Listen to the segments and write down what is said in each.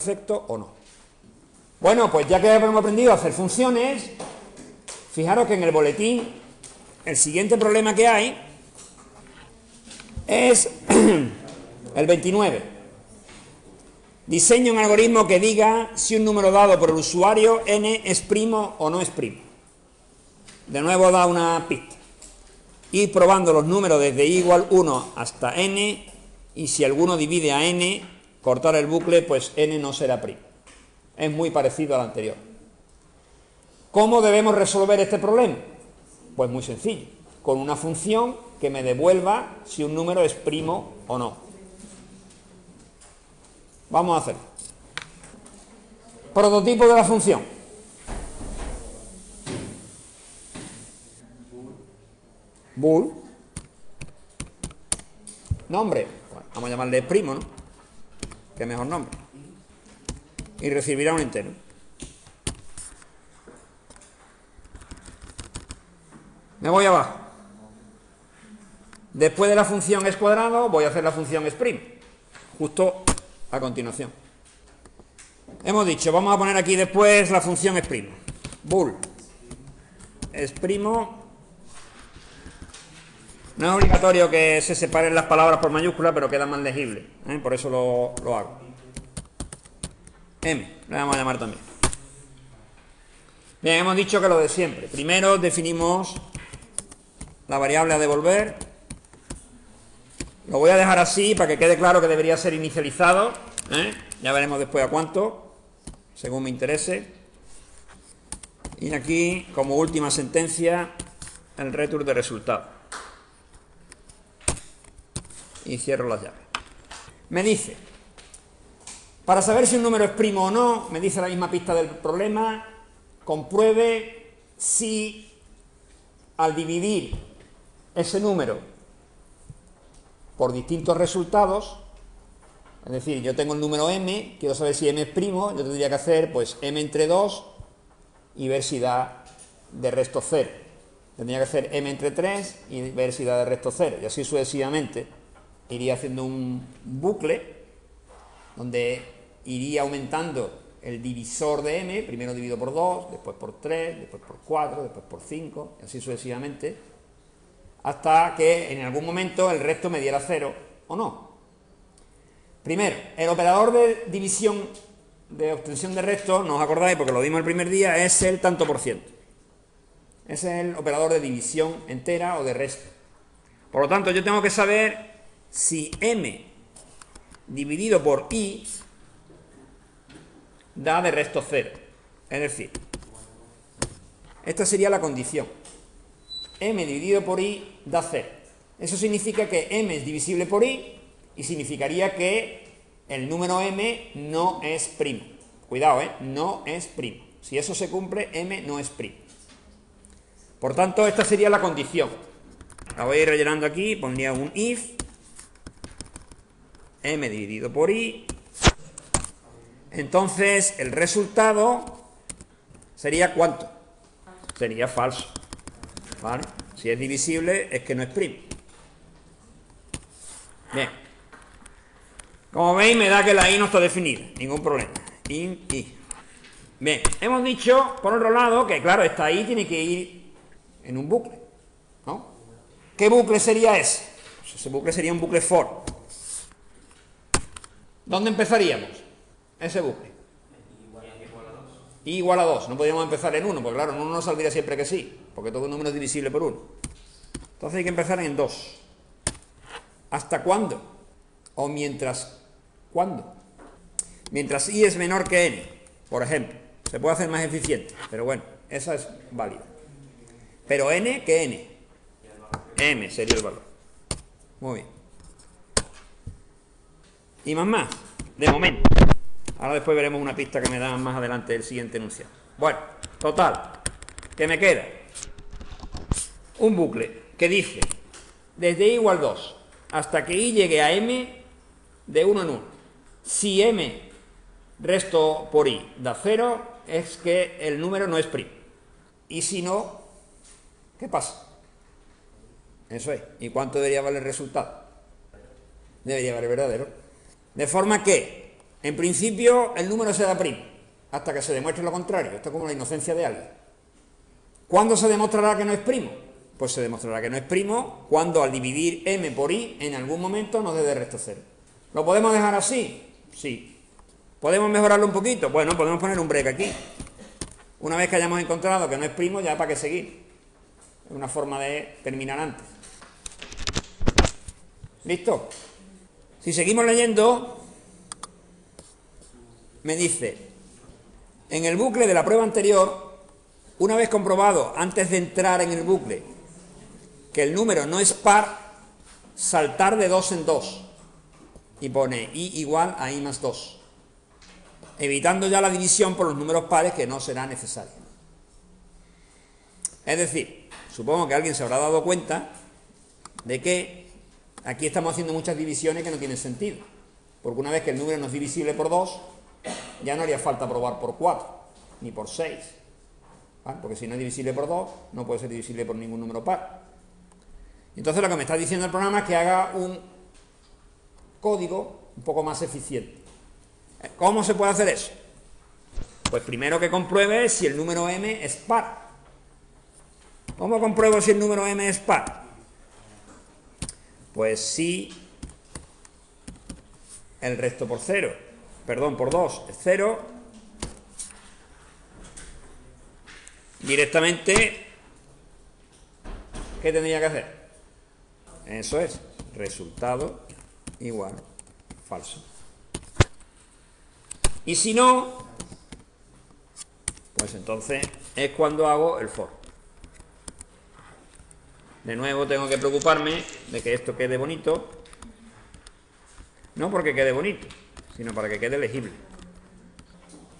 perfecto o no. Bueno, pues ya que hemos aprendido a hacer funciones, fijaros que en el boletín el siguiente problema que hay es el 29. Diseña un algoritmo que diga si un número dado por el usuario n es primo o no es primo. De nuevo da una pista. Ir probando los números desde i igual 1 hasta n, y si alguno divide a n, cortar el bucle, pues n no será primo. Es muy parecido al anterior. ¿Cómo debemos resolver este problema? Pues muy sencillo, con una función que me devuelva si un número es primo o no. Vamos a hacerlo. Prototipo de la función. Bool. Nombre. Bueno, vamos a llamarle primo, ¿no? Qué mejor nombre. Y recibirá un entero. Me voy abajo. Después de la función es cuadrado, voy a hacer la función es primo. Justo a continuación. Hemos dicho, vamos a poner aquí después la función es primo. Bool es primo. No es obligatorio que se separen las palabras por mayúsculas, pero queda más legible, por eso lo hago. M, le vamos a llamar también. Bien, hemos dicho que lo de siempre. Primero definimos la variable a devolver. Lo voy a dejar así para que quede claro que debería ser inicializado. Ya veremos después a cuánto, según me interese. Y aquí, como última sentencia, el return de resultado. Y cierro las llaves. Me dice, para saber si un número es primo o no, me dice la misma pista del problema, compruebe si al dividir ese número por distintos resultados, es decir, yo tengo el número m, quiero saber si m es primo, yo tendría que hacer pues m entre 2 y ver si da de resto 0. Tendría que hacer m entre 3 y ver si da de resto 0, y así sucesivamente. Iría haciendo un bucle donde iría aumentando el divisor de m, primero dividido por 2, después por 3, después por 4, después por 5, y así sucesivamente, hasta que en algún momento el resto me diera 0 o no. Primero, el operador de división, de obtención de resto, no os acordáis porque lo vimos el primer día, es el tanto por ciento. Ese es el operador de división entera o de resto. Por lo tanto, yo tengo que saber si m dividido por i da de resto 0. Es decir, esta sería la condición. M dividido por i da 0. Eso significa que m es divisible por i y significaría que el número m no es primo. Cuidado, no es primo. Si eso se cumple, m no es primo. Por tanto, esta sería la condición. La voy a ir rellenando aquí, pondría un if m dividido por i. Entonces, el resultado sería ¿cuánto? Sería falso. ¿Vale? Si es divisible, es que no es primo. Bien. Como veis, me da que la i no está definida. Ningún problema. In i. Bien. Hemos dicho, por otro lado, que claro, esta i tiene que ir en un bucle, ¿no? ¿Qué bucle sería ese? Pues ese bucle sería un bucle for. ¿Dónde empezaríamos ese bucle? I igual a 2. No podríamos empezar en 1, porque claro, en 1 nos saldría siempre que sí, porque todo número es divisible por 1. Entonces hay que empezar en 2. ¿Hasta cuándo? O mientras, ¿cuándo? Mientras i es menor que n, por ejemplo. Se puede hacer más eficiente, pero bueno, esa es válida. Pero n, ¿qué n? M sería el valor. Muy bien. Y más, de momento. Ahora después veremos una pista que me dan más adelante el siguiente enunciado. Bueno, total, ¿qué me queda? Un bucle que dice, desde i igual 2 hasta que i llegue a m de 1 en 1. Si m resto por i da 0, es que el número no es primo. Y si no, ¿qué pasa? Eso es. ¿Y cuánto debería valer el resultado? Debería valer verdadero. De forma que En principio, el número se da primo, hasta que se demuestre lo contrario. Esto es como la inocencia de alguien. ¿Cuándo se demostrará que no es primo? Pues se demostrará que no es primo cuando al dividir m por i, en algún momento nos dé de resto cero. ¿Lo podemos dejar así? Sí. ¿Podemos mejorarlo un poquito? Bueno, podemos poner un break aquí. Una vez que hayamos encontrado que no es primo, ya para qué seguir. Es una forma de terminar antes. ¿Listo? Si seguimos leyendo, me dice, en el bucle de la prueba anterior, una vez comprobado antes de entrar en el bucle que el número no es par, saltar de 2 en 2 y pone i igual a i más 2, evitando ya la división por los números pares, que no será necesaria. Es decir, supongo que alguien se habrá dado cuenta de que aquí estamos haciendo muchas divisiones que no tienen sentido, porque una vez que el número no es divisible por 2, ya no haría falta probar por 4, ni por 6, ¿vale? Porque si no es divisible por 2, no puede ser divisible por ningún número par. Entonces lo que me está diciendo el programa es que haga un código un poco más eficiente. ¿Cómo se puede hacer eso? Pues primero que compruebe si el número m es par. ¿Cómo compruebo si el número m es par? Pues si el resto por 2 es 0, directamente, ¿qué tendría que hacer? Eso es, resultado igual falso. Y si no, pues entonces es cuando hago el for. De nuevo tengo que preocuparme de que esto quede bonito, no porque quede bonito, sino para que quede legible.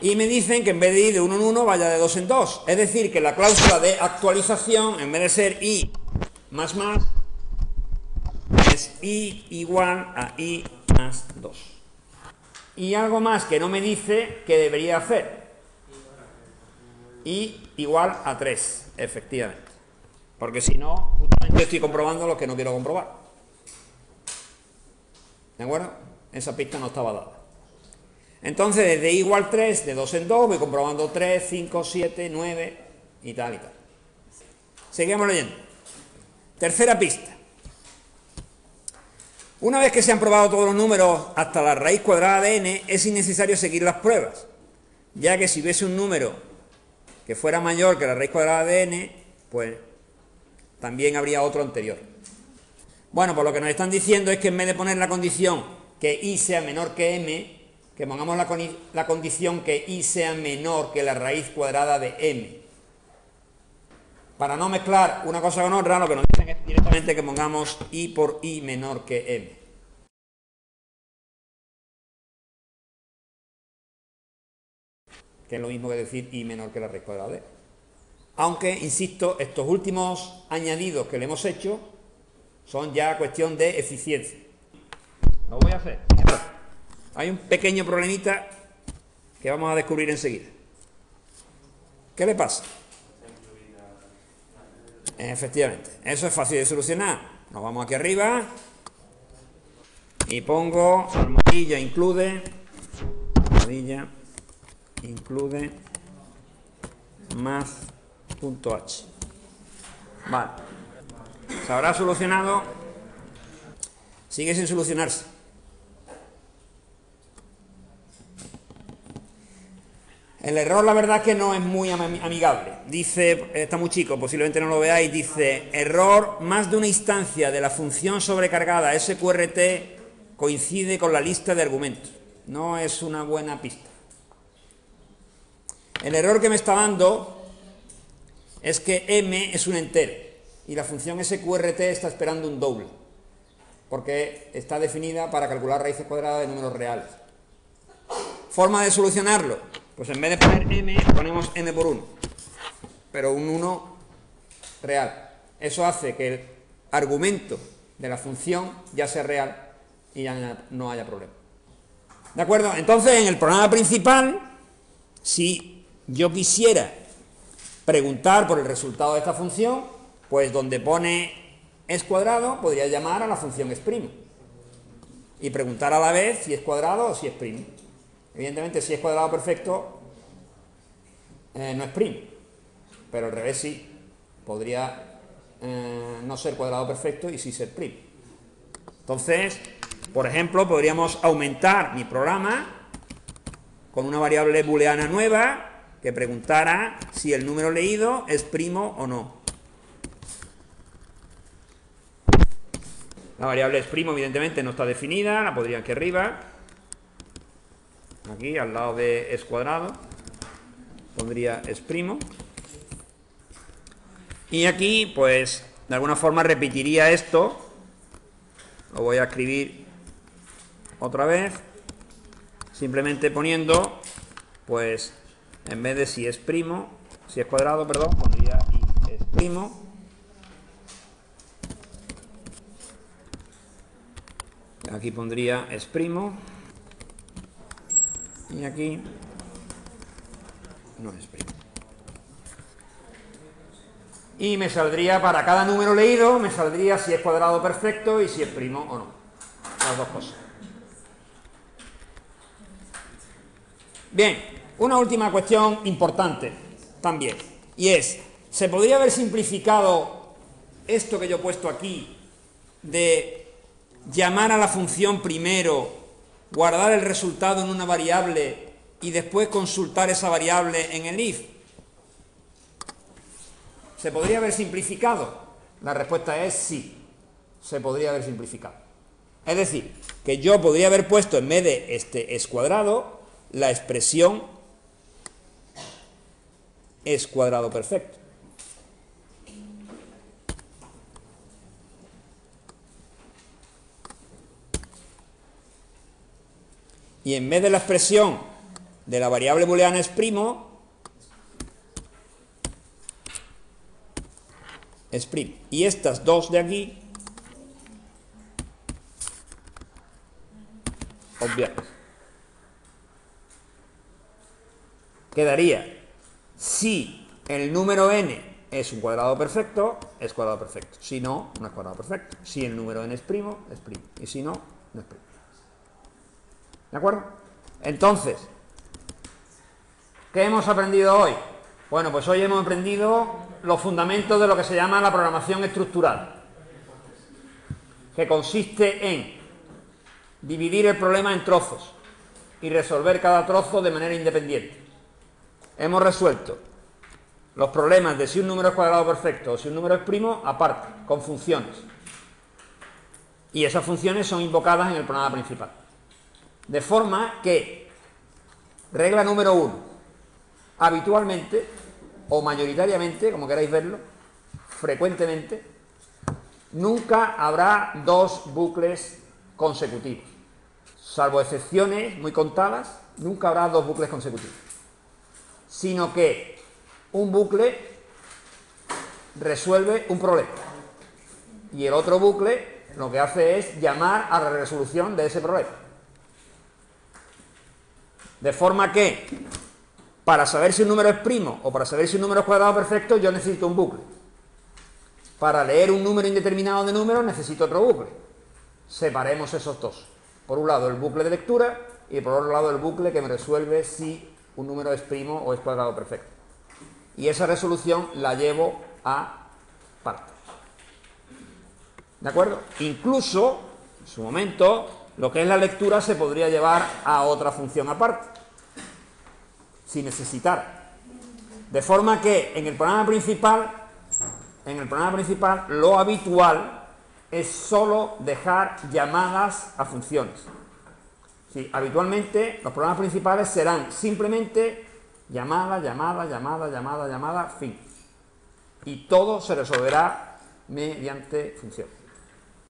Y me dicen que en vez de ir de 1 en 1 vaya de 2 en 2, es decir, que la cláusula de actualización, en vez de ser i más más, es i igual a i más 2. Y algo más que no me dice que debería hacer. I igual a 3, efectivamente. Porque si no, justamente estoy comprobando lo que no quiero comprobar. ¿De acuerdo? Esa pista no estaba dada. Entonces, desde i igual 3, de 2 en 2, voy comprobando 3, 5, 7, 9 y tal y tal. Seguimos leyendo. Tercera pista. Una vez que se han probado todos los números hasta la raíz cuadrada de n, es innecesario seguir las pruebas, ya que si hubiese un número que fuera mayor que la raíz cuadrada de n, pues también habría otro anterior. Bueno, pues lo que nos están diciendo es que en vez de poner la condición que i sea menor que m, que pongamos la condición que i sea menor que la raíz cuadrada de m. Para no mezclar una cosa con otra, lo que nos dicen es directamente que pongamos i por i menor que m. Que es lo mismo que decir i menor que la raíz cuadrada de m. Aunque, insisto, estos últimos añadidos que le hemos hecho son ya cuestión de eficiencia. Lo voy a hacer. Hay un pequeño problemita que vamos a descubrir enseguida. ¿Qué le pasa? Efectivamente, eso es fácil de solucionar. Nos vamos aquí arriba y pongo almohadilla include math.h. Vale. ¿Se habrá solucionado? Sigue sin solucionarse. El error, la verdad, es que no es muy amigable. Dice, está muy chico, posiblemente no lo veáis, dice, error, más de una instancia de la función sobrecargada SQRT coincide con la lista de argumentos. No es una buena pista. El error que me está dando es que m es un entero y la función SQRT está esperando un doble, porque está definida para calcular raíces cuadradas de números reales. Forma de solucionarlo. Pues en vez de poner m, ponemos m por 1, pero un 1 real. Eso hace que el argumento de la función ya sea real y ya no haya problema. ¿De acuerdo? Entonces, en el programa principal, si yo quisiera preguntar por el resultado de esta función, pues donde pone es cuadrado, podría llamar a la función es primo y preguntar a la vez si es cuadrado o si es primo. Evidentemente, si es cuadrado perfecto, no es primo, pero al revés sí. Podría no ser cuadrado perfecto y sí ser primo. Entonces, por ejemplo, podríamos aumentar mi programa con una variable booleana nueva que preguntara si el número leído es primo o no. La variable es primo, evidentemente, no está definida, la pondría aquí arriba, aquí al lado de es cuadrado, pondría es primo. Y aquí, pues, de alguna forma repetiría esto, lo voy a escribir otra vez, simplemente poniendo, pues, en vez de si es primo, si es cuadrado, perdón, pondría y es primo. Aquí pondría es primo. Y aquí no es primo. Y me saldría, para cada número leído, me saldría si es cuadrado perfecto y si es primo o no. Las dos cosas. Bien, una última cuestión importante también. Y es, ¿se podría haber simplificado esto que yo he puesto aquí de llamar a la función primero, guardar el resultado en una variable y después consultar esa variable en el if? ¿Se podría haber simplificado? La respuesta es sí, se podría haber simplificado. Es decir, que yo podría haber puesto en vez de este es cuadrado, la expresión es cuadrado perfecto. Y en vez de la expresión de la variable booleana es primo, es primo. Y estas dos de aquí, obviadas. Quedaría, si el número n es un cuadrado perfecto, es cuadrado perfecto. Si no, no es cuadrado perfecto. Si el número n es primo, es primo. Y si no, no es primo. ¿De acuerdo? Entonces, ¿qué hemos aprendido hoy? Bueno, pues hoy hemos aprendido los fundamentos de lo que se llama la programación estructural, que consiste en dividir el problema en trozos y resolver cada trozo de manera independiente. Hemos resuelto los problemas de si un número es cuadrado perfecto o si un número es primo aparte, con funciones. Y esas funciones son invocadas en el programa principal. De forma que, regla número 1, habitualmente o mayoritariamente, como queráis verlo, frecuentemente, nunca habrá dos bucles consecutivos. Salvo excepciones muy contadas, nunca habrá dos bucles consecutivos. Sino que un bucle resuelve un problema y el otro bucle lo que hace es llamar a la resolución de ese problema. De forma que, para saber si un número es primo o para saber si un número es cuadrado perfecto, yo necesito un bucle. Para leer un número indeterminado de números, necesito otro bucle. Separemos esos dos. Por un lado, el bucle de lectura y por otro lado, el bucle que me resuelve si un número es primo o es cuadrado perfecto. Y esa resolución la llevo a partes. ¿De acuerdo? Incluso, en su momento, lo que es la lectura se podría llevar a otra función aparte, si necesitara. De forma que en el programa principal, lo habitual es solo dejar llamadas a funciones. Sí, habitualmente los programas principales serán simplemente llamada, fin. Y todo se resolverá mediante funciones.